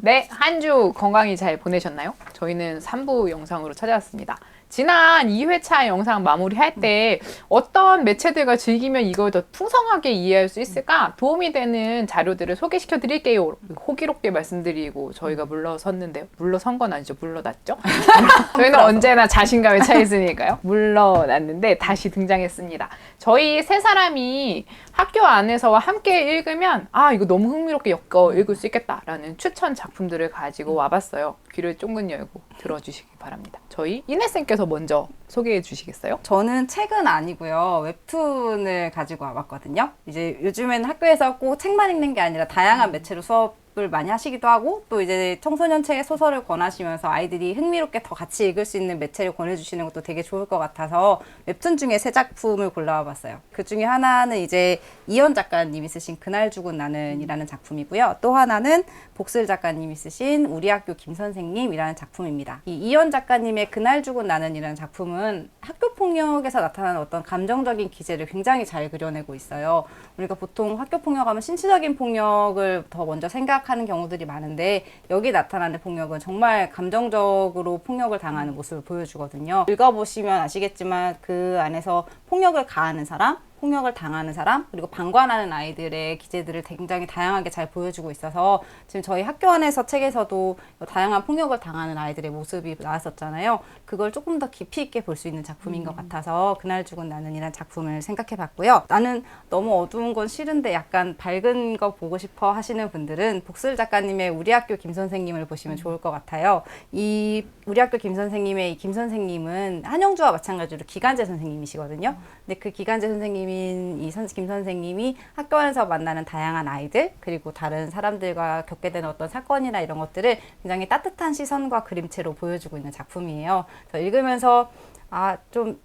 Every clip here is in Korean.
네, 한 주 건강히 잘 보내셨나요? 저희는 3부 영상으로 찾아왔습니다. 지난 2회차 영상 마무리할 때 어떤 매체들과 즐기면 이걸 더 풍성하게 이해할 수 있을까 도움이 되는 자료들을 소개시켜 드릴게요. 호기롭게 말씀드리고 저희가 물러섰는데요. 물러선 건 아니죠. 물러났죠. 저희는 언제나 자신감에 차 있으니까요. 물러났는데 다시 등장했습니다. 저희 세 사람이 학교 안에서와 함께 읽으면 아 이거 너무 흥미롭게 엮어 읽을 수 있겠다라는 추천 작품들을 가지고 와봤어요. 귀를 쫑긋 열고 들어주시기 바랍니다. 저희 이내쌤께서 먼저 소개해 주시겠어요? 저는 책은 아니고요. 웹툰을 가지고 와봤거든요. 이제 요즘에는 학교에서 꼭 책만 읽는 게 아니라 다양한 매체로 수업을 많이 하시기도 하고 또 이제 청소년 책의 소설을 권하시면서 아이들이 흥미롭게 더 같이 읽을 수 있는 매체를 권해주시는 것도 되게 좋을 것 같아서 웹툰 중에 세 작품을 골라와 봤어요. 그 중에 하나는 이제 이현 작가님이 쓰신 그날 죽은 나는이라는 작품이고요. 또 하나는 복슬 작가님이 쓰신 우리 학교 김 선생님이라는 작품입니다. 이 이현 작가님의 그날 죽은 나는이라는 작품은 학교 폭력에서 나타나는 어떤 감정적인 기제를 굉장히 잘 그려내고 있어요. 우리가 보통 학교 폭력하면 신체적인 폭력을 더 먼저 생각하는 경우들이 많은데 여기 나타나는 폭력은 정말 감정적으로 폭력을 당하는 모습을 보여주거든요. 읽어보시면 아시겠지만 그 안에서 폭력을 가하는 사람, 폭력을 당하는 사람, 그리고 방관하는 아이들의 기제들을 굉장히 다양하게 잘 보여주고 있어서 지금 저희 학교 안에서 책에서도 다양한 폭력을 당하는 아이들의 모습이 나왔었잖아요. 그걸 조금 더 깊이 있게 볼 수 있는 작품인 것 같아서 그날 죽은 나는이라는 작품을 생각해 봤고요. 나는 너무 어두운 건 싫은데 약간 밝은 거 보고 싶어 하시는 분들은 복슬 작가님의 우리 학교 김 선생님을 보시면 좋을 것 같아요. 이 우리 학교 김 선생님의 이 김 선생님은 한영주와 마찬가지로 기간제 선생님이시거든요. 근데 그 기간제 선생님인 김 선생님이 학교 안에서 만나는 다양한 아이들 그리고 다른 사람들과 겪게 되는 어떤 사건이나 이런 것들을 굉장히 따뜻한 시선과 그림체로 보여주고 있는 작품이에요. 그래서 읽으면서 좀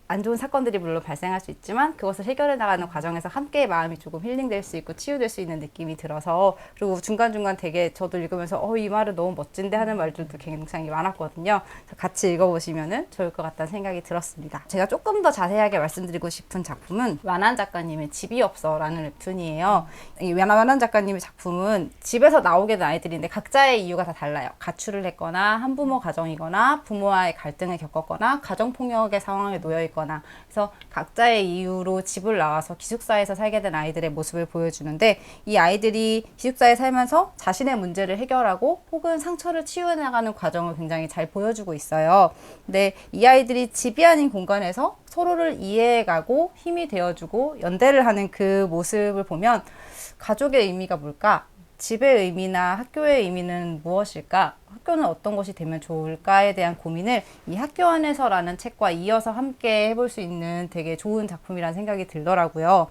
안 좋은 사건들이 물론 발생할 수 있지만 그것을 해결해 나가는 과정에서 함께 마음이 조금 힐링될 수 있고 치유될 수 있는 느낌이 들어서 그리고 중간중간 되게 저도 읽으면서 이 말은 너무 멋진데 하는 말들도 굉장히 많았거든요. 같이 읽어보시면 좋을 것 같다는 생각이 들었습니다. 제가 조금 더 자세하게 말씀드리고 싶은 작품은 완한 작가님의 집이 없어라는 웹툰이에요. 이 완한 작가님의 작품은 집에서 나오게 된 아이들인데 각자의 이유가 다 달라요. 가출을 했거나 한부모 가정이거나 부모와의 갈등을 겪었거나 가정폭력의 상황에 놓여있거나 그래서 각자의 이유로 집을 나와서 기숙사에서 살게 된 아이들의 모습을 보여주는데 이 아이들이 기숙사에 살면서 자신의 문제를 해결하고 혹은 상처를 치유해 나가는 과정을 굉장히 잘 보여주고 있어요. 근데 이 아이들이 집이 아닌 공간에서 서로를 이해해가고 힘이 되어주고 연대를 하는 그 모습을 보면 가족의 의미가 뭘까? 집의 의미나 학교의 의미는 무엇일까? 학교는 어떤 것이 되면 좋을까에 대한 고민을 이 학교 안에서라는 책과 이어서 함께 해볼 수 있는 되게 좋은 작품이라는 생각이 들더라고요.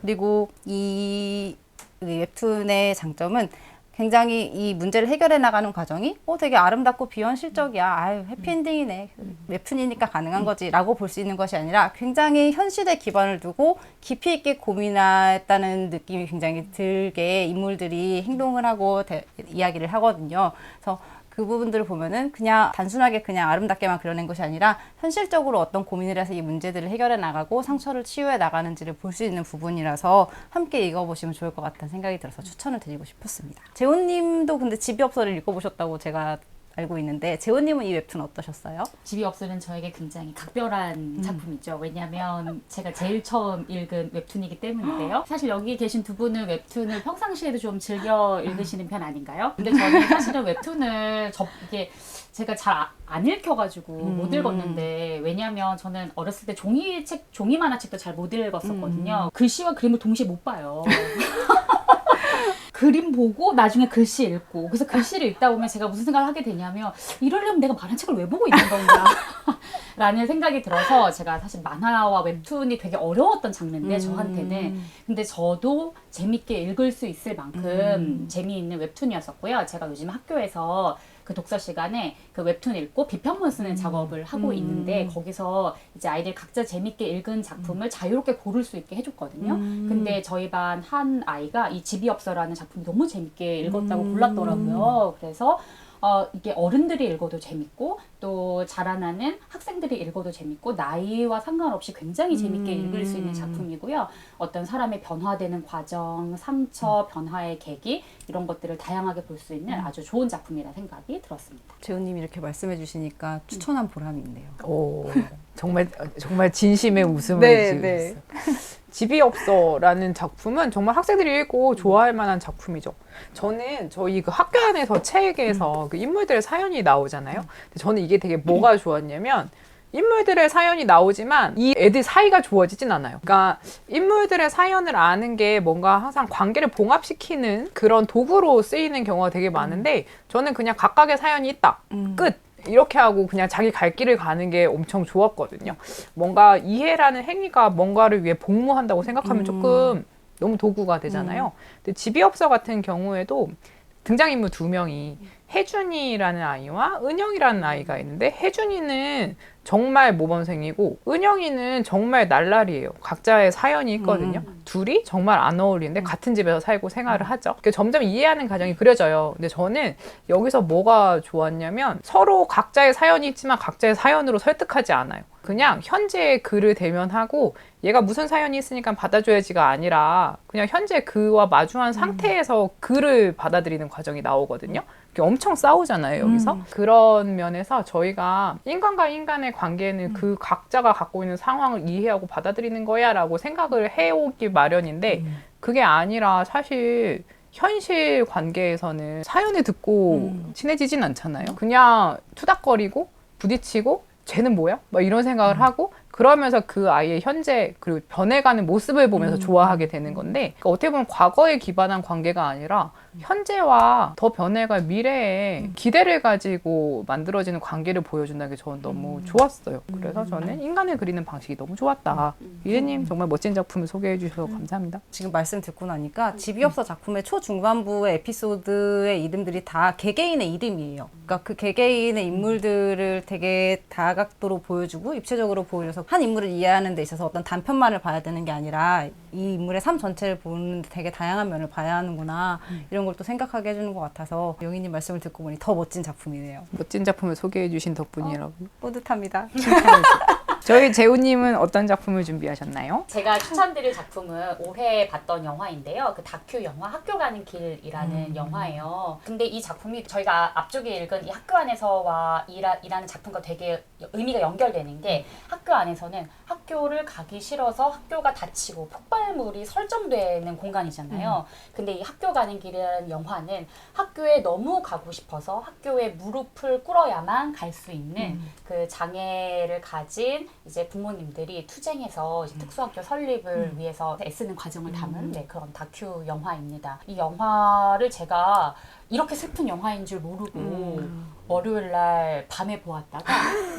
그리고 이 웹툰의 장점은 굉장히 이 문제를 해결해 나가는 과정이 되게 아름답고 비현실적이야. 해피엔딩이네. 웹툰이니까 가능한 거지 라고 볼 수 있는 것이 아니라 굉장히 현실에 기반을 두고 깊이 있게 고민했다는 느낌이 굉장히 들게 인물들이 행동을 하고 이야기를 하거든요. 그래서 그 부분들을 보면은 그냥 단순하게 그냥 아름답게만 그려낸 것이 아니라 현실적으로 어떤 고민을 해서 이 문제들을 해결해 나가고 상처를 치유해 나가는지를 볼 수 있는 부분이라서 함께 읽어보시면 좋을 것 같다는 생각이 들어서 추천을 드리고 싶었습니다. 재훈님도 근데 집이 없어를 읽어보셨다고 제가 알고 있는데 재훈님은 이 웹툰 어떠셨어요? 집이 없어는 저에게 굉장히 각별한 작품이죠. 왜냐하면 제가 제일 처음 읽은 웹툰이기 때문인데요. 사실 여기 계신 두 분은 웹툰을 평상시에도 좀 즐겨 읽으시는 편 아닌가요? 근데 저는 사실은 웹툰을 이게 제가 잘 안 읽혀가지고 못 읽었는데 왜냐하면 저는 어렸을 때 종이 만화책도 잘 못 읽었었거든요. 글씨와 그림을 동시에 못 봐요. 그림 보고 나중에 글씨 읽고 그래서 글씨를 읽다 보면 제가 무슨 생각을 하게 되냐면 이러려면 내가 만화책을 왜 보고 있는 건가 라는 생각이 들어서 제가 사실 만화와 웹툰이 되게 어려웠던 장르인데 저한테는 근데 저도 재밌게 읽을 수 있을 만큼 재미있는 웹툰이었었고요. 제가 요즘 학교에서 그 독서 시간에 그 웹툰 읽고 비평문 쓰는 작업을 하고 있는데 거기서 이제 아이들 각자 재밌게 읽은 작품을 자유롭게 고를 수 있게 해줬거든요. 근데 저희 반 한 아이가 이 집이 없어라는 작품이 너무 재밌게 읽었다고 골랐더라고요. 그래서 이게 어른들이 읽어도 재밌고 또 자라나는 학생들이 읽어도 재밌고 나이와 상관없이 굉장히 재밌게 읽을 수 있는 작품이고요. 어떤 사람의 변화되는 과정, 상처, 변화의 계기 이런 것들을 다양하게 볼 수 있는 아주 좋은 작품이라 생각이 들었습니다. 재훈님이 이렇게 말씀해 주시니까 추천한 보람이 있네요. 오, 정말 진심의 웃음을 네, 지으셨어요. 집이 없어라는 작품은 정말 학생들이 읽고 좋아할 만한 작품이죠. 저는 저희 그 학교 안에서 책에서 그 인물들의 사연이 나오잖아요. 근데 저는 이게 되게 뭐가 좋았냐면 인물들의 사연이 나오지만 이 애들 사이가 좋아지진 않아요. 그러니까 인물들의 사연을 아는 게 뭔가 항상 관계를 봉합시키는 그런 도구로 쓰이는 경우가 되게 많은데 저는 그냥 각각의 사연이 있다. 끝. 이렇게 하고 그냥 자기 갈 길을 가는 게 엄청 좋았거든요. 뭔가 이해라는 행위가 뭔가를 위해 복무한다고 생각하면 조금 너무 도구가 되잖아요. 근데 집이 없어 같은 경우에도 등장인물 2명이 혜준이라는 아이와 은영이라는 아이가 있는데 혜준이는 정말 모범생이고 은영이는 정말 날라리예요. 각자의 사연이 있거든요. 둘이 정말 안 어울리는데 같은 집에서 살고 생활을 하죠. 그러니까 점점 이해하는 과정이 그려져요. 근데 저는 여기서 뭐가 좋았냐면 서로 각자의 사연이 있지만 각자의 사연으로 설득하지 않아요. 그냥 현재의 그를 대면하고 얘가 무슨 사연이 있으니까 받아줘야지가 아니라 그냥 현재 그와 마주한 상태에서 그를 받아들이는 과정이 나오거든요. 엄청 싸우잖아요, 여기서. 그런 면에서 저희가 인간과 인간의 관계는 그 각자가 갖고 있는 상황을 이해하고 받아들이는 거야 라고 생각을 해오기 마련인데 그게 아니라 사실 현실 관계에서는 사연을 듣고 친해지진 않잖아요. 그냥 투닥거리고 부딪히고 쟤는 뭐야? 막 이런 생각을 하고 그러면서 그 아이의 현재 그리고 변해가는 모습을 보면서 좋아하게 되는 건데 그러니까 어떻게 보면 과거에 기반한 관계가 아니라 현재와 더 변해갈 미래에 기대를 가지고 만들어지는 관계를 보여준다는 게 저는 너무 좋았어요. 그래서 저는 인간을 그리는 방식이 너무 좋았다. 미래님 정말 멋진 작품을 소개해 주셔서 감사합니다. 지금 말씀 듣고 나니까 집이 없어 작품의 초중반부의 에피소드의 이름들이 다 개개인의 이름이에요. 그러니까 그 개개인의 인물들을 되게 다각도로 보여주고 입체적으로 보여줘서 한 인물을 이해하는 데 있어서 어떤 단편만을 봐야 되는 게 아니라 이 인물의 삶 전체를 보는데 되게 다양한 면을 봐야 하는구나 이런 걸 또 생각하게 해주는 것 같아서 영희님 말씀을 듣고 보니 더 멋진 작품이네요. 멋진 작품을 소개해 주신 덕분이라고. 뿌듯합니다. 저희 재우님은 어떤 작품을 준비하셨나요? 제가 추천드릴 작품은 올해 봤던 영화인데요. 그 다큐 영화 학교 가는 길이라는 영화예요. 근데 이 작품이 저희가 앞쪽에 읽은 이 학교 안에서와 이라는 작품과 되게 의미가 연결되는 게 학교 안에서는 학교를 가기 싫어서 학교가 닫히고 폭발물이 설정되는 공간이잖아요. 근데 이 학교 가는 길이라는 영화는 학교에 너무 가고 싶어서 학교에 무릎을 꿇어야만 갈 수 있는 그 장애를 가진 이제 부모님들이 투쟁해서 이제 특수학교 설립을 위해서 애쓰는 과정을 담은 네, 그런 다큐 영화입니다. 이 영화를 제가 이렇게 슬픈 영화인 줄 모르고 월요일 날 밤에 보았다가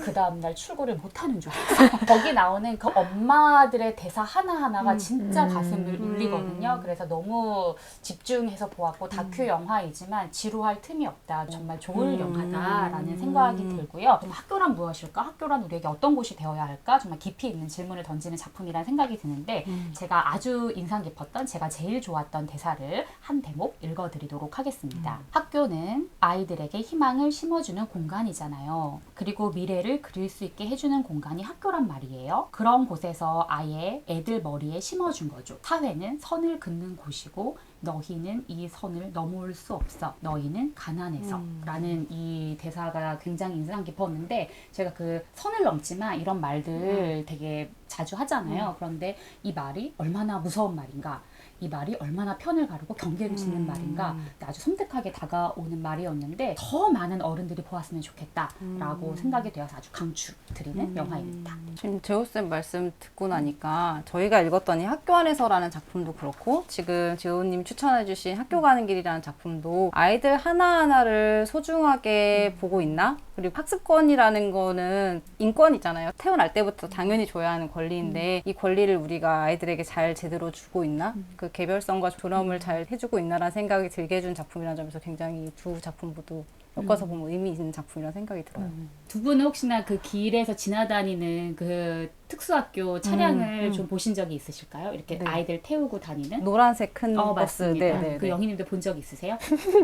그 다음날 출근을 못하는 줄 알았어요. 거기 나오는 그 엄마들의 대사 하나하나가 진짜 가슴을 울리거든요. 그래서 너무 집중해서 보았고 다큐 영화이지만 지루할 틈이 없다. 정말 좋은 영화다라는 생각이 들고요. 좀 학교란 무엇일까? 학교란 우리에게 어떤 곳이 되어야 할까? 정말 깊이 있는 질문을 던지는 작품이라는 생각이 드는데 제가 아주 인상 깊었던 제가 제일 좋았던 대사를 한 대목 읽어드리도록 하겠습니다. 학교는 아이들에게 희망을 심어주는 공간이잖아요. 그리고 미래를 그릴 수 있게 해주는 공간이 학교란 말이에요. 그런 곳에서 아예 애들 머리에 심어준 거죠. 사회는 선을 긋는 곳이고 너희는 이 선을 넘을 수 없어. 너희는 가난해서. 라는 이 대사가 굉장히 인상 깊었는데 제가 그 선을 넘지만 이런 말들 되게 자주 하잖아요. 그런데 이 말이 얼마나 무서운 말인가. 이 말이 얼마나 편을 가르고 경계를 짓는 말인가 아주 섬뜩하게 다가오는 말이었는데 더 많은 어른들이 보았으면 좋겠다라고 생각이 되어서 아주 강추드리는 영화입니다. 지금 재호쌤 말씀 듣고 나니까 저희가 읽었던 이 학교 안에서라는 작품도 그렇고 지금 재호님 추천해주신 학교 가는 길이라는 작품도 아이들 하나하나를 소중하게 보고 있나? 그리고 학습권이라는 거는 인권이잖아요. 태어날 때부터 당연히 줘야 하는 권리인데 이 권리를 우리가 아이들에게 잘 제대로 주고 있나? 그 개별성과 존엄을 잘 해주고 있나라는 생각이 들게 해준 작품이라는 점에서 굉장히 두 작품 모두 엮어서 보면 의미 있는 작품이라는 생각이 들어요. 두 분은 혹시나 그 길에서 지나다니는 그 특수학교 차량을 좀 보신 적이 있으실까요? 이렇게 네. 아이들 태우고 다니는? 노란색 큰 버스. 맞습니다. 네. 그 영희님도 본 적 있으세요?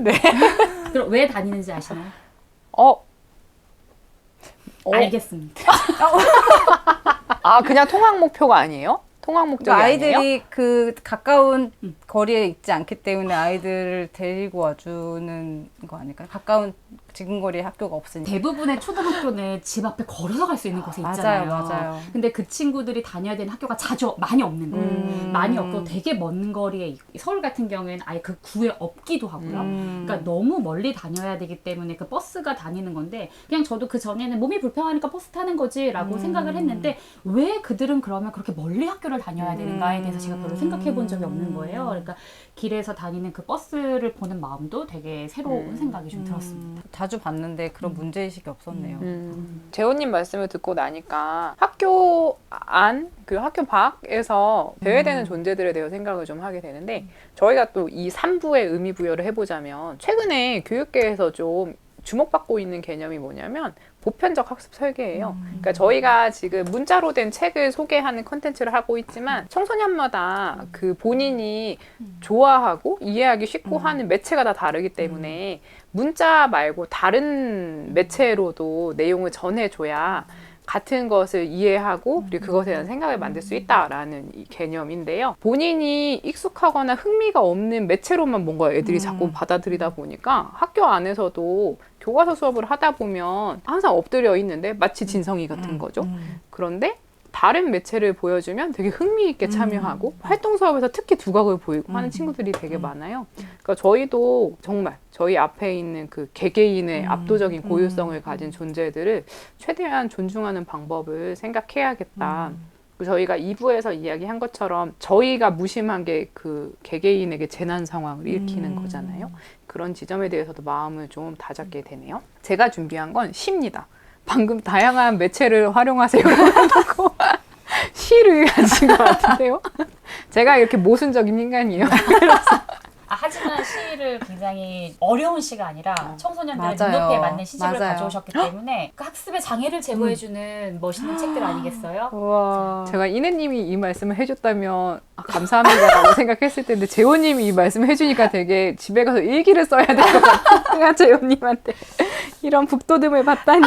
네. 그럼 왜 다니는지 아시나요? 어. 알겠습니다. 아, 그냥 통학 목표가 아니에요? 통학 목적이 그러니까 아니에요? 아이들이 그 가까운 거리에 있지 않기 때문에 아이들을 데리고 와주는 거 아닐까요? 가까운 지근거리에 학교가 없으니까. 대부분의 초등학교는 집 앞에 걸어서 갈 수 있는 곳에 있잖아요. 맞아요. 근데 그 친구들이 다녀야 되는 학교가 많이 없는 거예요. 많이 없고 되게 먼 거리에 서울 같은 경우에는 아예 그 구에 없기도 하고요. 그러니까 너무 멀리 다녀야 되기 때문에 그 버스가 다니는 건데 그냥 저도 그 전에는 몸이 불편하니까 버스 타는 거지라고 생각을 했는데 왜 그들은 그러면 그렇게 멀리 학교를 다녀야 되는가에 대해서 제가 별로 생각해 본 적이 없는 거예요. 그러니까 길에서 다니는 그 버스를 보는 마음도 되게 새로운 생각이 좀 들었습니다. 자주 봤는데 그런 문제의식이 없었네요. 재호님 말씀을 듣고 나니까 학교 안, 그 학교 밖에서 배회되는 존재들에 대해 생각을 좀 하게 되는데 저희가 또 이 3부의 의미 부여를 해보자면 최근에 교육계에서 좀 주목받고 있는 개념이 뭐냐면 보편적 학습 설계예요. 그러니까 저희가 지금 문자로 된 책을 소개하는 컨텐츠를 하고 있지만 청소년마다 그 본인이 좋아하고 이해하기 쉽고 하는 매체가 다 다르기 때문에 문자 말고 다른 매체로도 내용을 전해줘야 같은 것을 이해하고 그리고 그것에 대한 생각을 만들 수 있다라는 이 개념인데요. 본인이 익숙하거나 흥미가 없는 매체로만 뭔가 애들이 자꾸 받아들이다 보니까 학교 안에서도 교과서 수업을 하다 보면 항상 엎드려 있는데 마치 진성이 같은 거죠. 그런데 다른 매체를 보여주면 되게 흥미 있게 참여하고 활동 수업에서 특히 두각을 보이고 하는 친구들이 되게 많아요. 그러니까 저희도 정말 저희 앞에 있는 그 개개인의 압도적인 고유성을 가진 존재들을 최대한 존중하는 방법을 생각해야겠다. 저희가 2부에서 이야기한 것처럼 저희가 무심한 게 그 개개인에게 재난 상황을 일으키는 거잖아요. 그런 지점에 대해서도 마음을 좀 다잡게 되네요. 제가 준비한 건 시입니다. 방금 다양한 매체를 활용하세요. 라고 시를 가진 것 같은데요. 제가 이렇게 모순적인 인간이에요. 하지만 시를 굉장히 어려운 시가 아니라 청소년들의 맞아요. 눈높이에 맞는 시집을 맞아요. 가져오셨기 때문에 그 학습의 장애를 제거해주는 멋있는 책들 아니겠어요? 우와. 제가 이내님이 이 말씀을 해줬다면 감사합니다라고 생각했을 텐데 재호님이 이 말씀을 해주니까 되게 집에 가서 일기를 써야 될 것 같아요. 재호님한테 이런 북돋움을 받다니.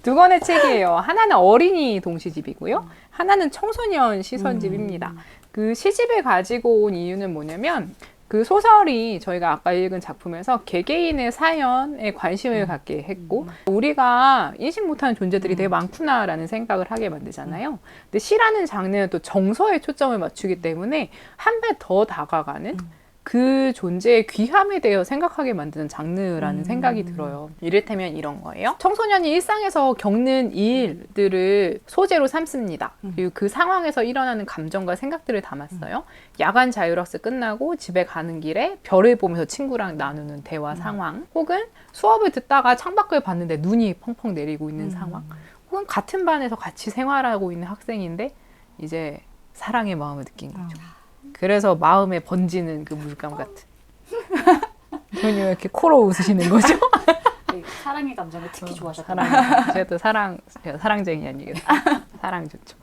두 권의 책이에요. 하나는 어린이 동시집이고요. 하나는 청소년 시선집입니다. 그 시집을 가지고 온 이유는 뭐냐면 그 소설이 저희가 아까 읽은 작품에서 개개인의 사연에 관심을 갖게 했고 우리가 인식 못하는 존재들이 되게 많구나라는 생각을 하게 만들잖아요. 근데 시라는 장르는 또 정서에 초점을 맞추기 때문에 한 배 더 다가가는 그 존재의 귀함에 대해 생각하게 만드는 장르라는 생각이 들어요. 이를테면 이런 거예요. 청소년이 일상에서 겪는 일들을 소재로 삼습니다. 그리고 그 상황에서 일어나는 감정과 생각들을 담았어요. 야간 자율학습 끝나고 집에 가는 길에 별을 보면서 친구랑 나누는 대화 상황, 혹은 수업을 듣다가 창밖을 봤는데 눈이 펑펑 내리고 있는 상황, 혹은 같은 반에서 같이 생활하고 있는 학생인데 이제 사랑의 마음을 느낀 거죠. 그래서 마음에 번지는 그 물감 같은. 저는 왜 이렇게 코로 웃으시는 거죠? 사랑의 감정을 특히 좋아하셨거든요. 제가 또 제가 사랑쟁이 아니겠어요? 사랑 좋죠.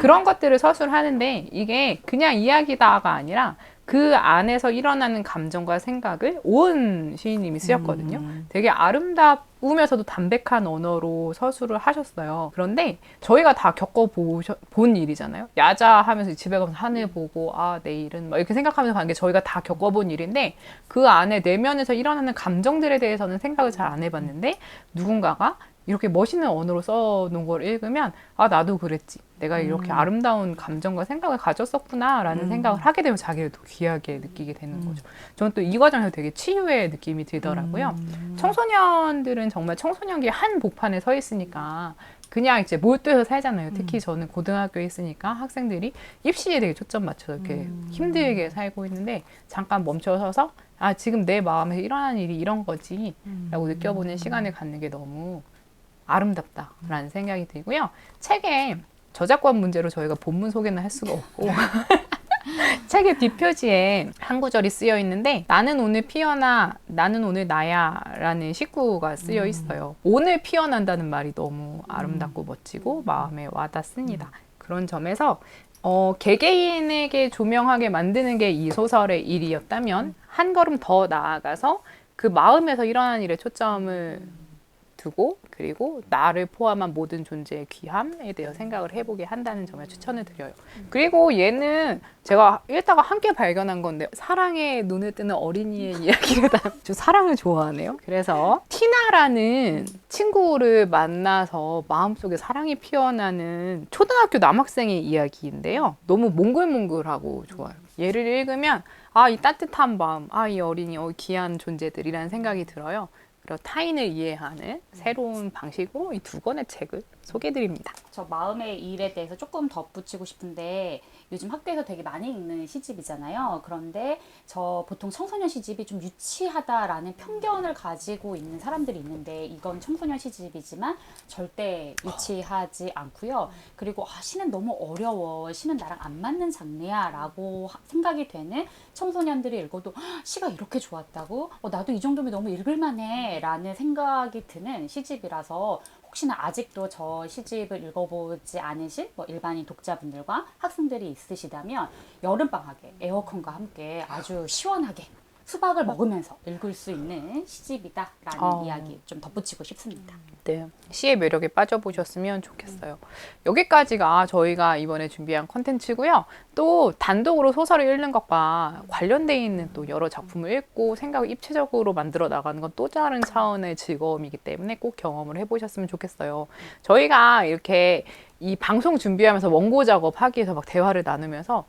그런 것들을 서술하는데 이게 그냥 이야기다가 아니라 그 안에서 일어나는 감정과 생각을 온 시인님이 쓰셨거든요. 되게 아름다우면서도 담백한 언어로 서술을 하셨어요. 그런데 저희가 다 겪어본 일이잖아요. 야자 하면서 집에 가면서 하늘 보고 내일은 막 이렇게 생각하면서 가는 게 저희가 다 겪어본 일인데 그 안에 내면에서 일어나는 감정들에 대해서는 생각을 잘 안 해봤는데 누군가가 이렇게 멋있는 언어로 써놓은 걸 읽으면 나도 그랬지. 내가 이렇게 아름다운 감정과 생각을 가졌었구나 라는 생각을 하게 되면 자기를 더 귀하게 느끼게 되는 거죠. 저는 또 이 과정에서 되게 치유의 느낌이 들더라고요. 청소년들은 정말 청소년기의 한 복판에 서 있으니까 그냥 이제 몰두해서 살잖아요. 특히 저는 고등학교에 있으니까 학생들이 입시에 되게 초점 맞춰서 이렇게 힘들게 살고 있는데 잠깐 멈춰서서 지금 내 마음에서 일어나는 일이 이런 거지 라고 느껴보는 시간을 갖는 게 너무 아름답다라는 생각이 들고요. 책에 저작권 문제로 저희가 본문 소개는 할 수가 없고 책의 뒷표지에 한 구절이 쓰여 있는데 나는 오늘 피어나 나는 오늘 나야 라는 식구가 쓰여 있어요. 오늘 피어난다는 말이 너무 아름답고 멋지고 마음에 와닿습니다. 그런 점에서 개개인에게 조명하게 만드는 게 이 소설의 일이었다면 한 걸음 더 나아가서 그 마음에서 일어나는 일에 초점을 두고 그리고 나를 포함한 모든 존재의 귀함에 대해 생각을 해보게 한다는 점에 추천을 드려요. 그리고 얘는 제가 읽다가 함께 발견한 건데 사랑에 눈에 뜨는 어린이의 이야기를 저 사랑을 좋아하네요. 그래서 티나라는 친구를 만나서 마음속에 사랑이 피어나는 초등학교 남학생의 이야기인데요. 너무 몽글몽글하고 좋아요. 얘를 읽으면 아, 이 따뜻한 마음, 아, 이 어린이, 귀한 존재들이라는 생각이 들어요. 그리고 타인을 이해하는 새로운 방식으로 이 두 권의 책을 소개해드립니다. 저 마음의 일에 대해서 조금 덧붙이고 싶은데 요즘 학교에서 되게 많이 읽는 시집이잖아요. 그런데 저 보통 청소년 시집이 좀 유치하다라는 편견을 가지고 있는 사람들이 있는데 이건 청소년 시집이지만 절대 유치하지 않고요. 그리고 시는 너무 어려워. 시는 나랑 안 맞는 장르야 라고 생각이 되는 청소년들이 읽어도 시가 이렇게 좋았다고? 나도 이 정도면 너무 읽을만해 라는 생각이 드는 시집이라서 혹시나 아직도 저 시집을 읽어보지 않으신 일반인 독자분들과 학생들이 있으시다면 여름방학에 에어컨과 함께 아주 시원하게 수박을 먹으면서 읽을 수 있는 시집이다라는 이야기 좀 덧붙이고 싶습니다. 네, 시의 매력에 빠져보셨으면 좋겠어요. 여기까지가 저희가 이번에 준비한 컨텐츠고요. 또 단독으로 소설을 읽는 것과 관련돼 있는 또 여러 작품을 읽고 생각을 입체적으로 만들어 나가는 건 또 다른 차원의 즐거움이기 때문에 꼭 경험을 해보셨으면 좋겠어요. 저희가 이렇게 이 방송 준비하면서 원고 작업하기 위해서 막 대화를 나누면서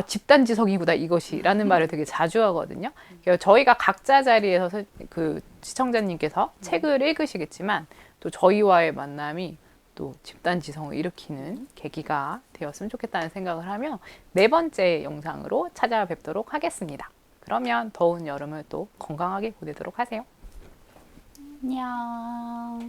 집단지성이구나 이것이라는 말을 되게 자주 하거든요. 그래서 저희가 각자 자리에서 그 시청자님께서 책을 읽으시겠지만 또 저희와의 만남이 또 집단지성을 일으키는 계기가 되었으면 좋겠다는 생각을 하며 4번째 영상으로 찾아뵙도록 하겠습니다. 그러면 더운 여름을 또 건강하게 보내도록 하세요. 안녕.